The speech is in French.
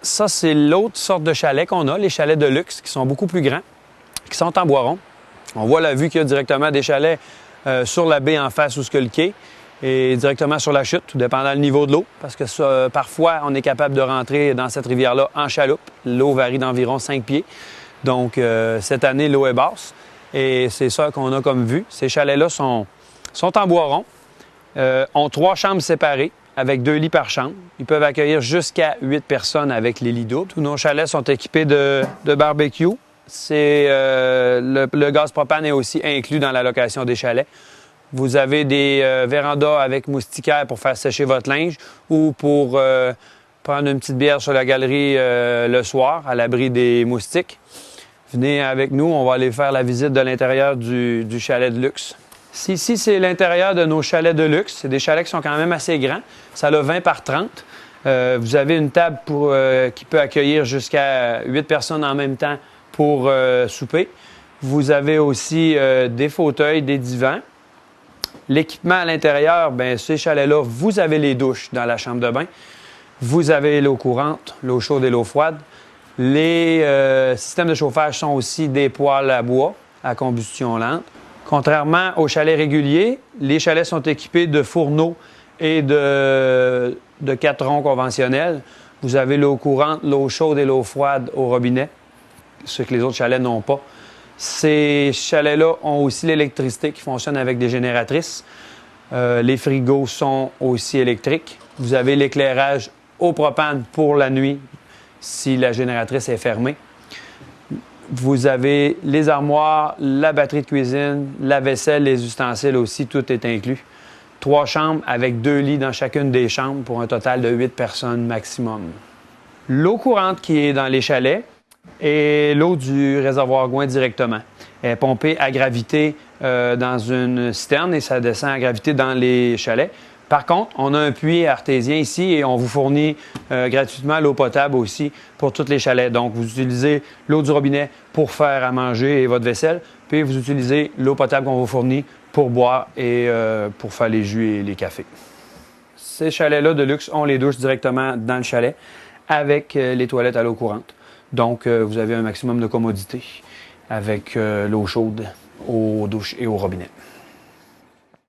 Ça, c'est l'autre sorte de chalet qu'on a, les chalets de luxe, qui sont beaucoup plus grands, qui sont en bois rond. On voit la vue qu'il y a directement des chalets sur la baie en face où ce que le quai et directement sur la chute, tout dépendant du niveau de l'eau, parce que ça, parfois, on est capable de rentrer dans cette rivière-là en chaloupe. L'eau varie d'environ 5 pieds. Donc, cette année, l'eau est basse et c'est ça qu'on a comme vue. Ces chalets-là sont en bois rond, ont 3 chambres séparées avec 2 lits par chambre. Ils peuvent accueillir jusqu'à 8 personnes avec les lits doubles. Tous nos chalets sont équipés de barbecue. Le gaz propane est aussi inclus dans la location des chalets. Vous avez des vérandas avec moustiquaires pour faire sécher votre linge ou pour prendre une petite bière sur la galerie le soir à l'abri des moustiques. Venez avec nous, on va aller faire la visite de l'intérieur du chalet de luxe. Ici, c'est l'intérieur de nos chalets de luxe. C'est des chalets qui sont quand même assez grands. Ça a 20 par 30. Vous avez une table qui peut accueillir jusqu'à 8 personnes en même temps pour souper. Vous avez aussi des fauteuils, des divans. L'équipement à l'intérieur, bien, ces chalets-là, vous avez les douches dans la chambre de bain. Vous avez l'eau courante, l'eau chaude et l'eau froide. Les systèmes de chauffage sont aussi des poêles à bois à combustion lente. Contrairement aux chalets réguliers, les chalets sont équipés de fourneaux et de 4 ronds conventionnels. Vous avez l'eau courante, l'eau chaude et l'eau froide au robinet, ce que les autres chalets n'ont pas. Ces chalets-là ont aussi l'électricité qui fonctionne avec des génératrices. Les frigos sont aussi électriques. Vous avez l'éclairage au propane pour la nuit si la génératrice est fermée. Vous avez les armoires, la batterie de cuisine, la vaisselle, les ustensiles aussi, tout est inclus. 3 chambres avec 2 lits dans chacune des chambres pour un total de 8 personnes maximum. L'eau courante qui est dans les chalets est l'eau du réservoir Gouin directement. Elle est pompée à gravité dans une citerne et ça descend à gravité dans les chalets. Par contre, on a un puits artésien ici et on vous fournit gratuitement l'eau potable aussi pour tous les chalets. Donc, vous utilisez l'eau du robinet pour faire à manger et votre vaisselle, puis vous utilisez l'eau potable qu'on vous fournit pour boire et pour faire les jus et les cafés. Ces chalets-là de luxe ont les douches directement dans le chalet avec les toilettes à l'eau courante. Donc, vous avez un maximum de commodité avec l'eau chaude aux douches et au robinet.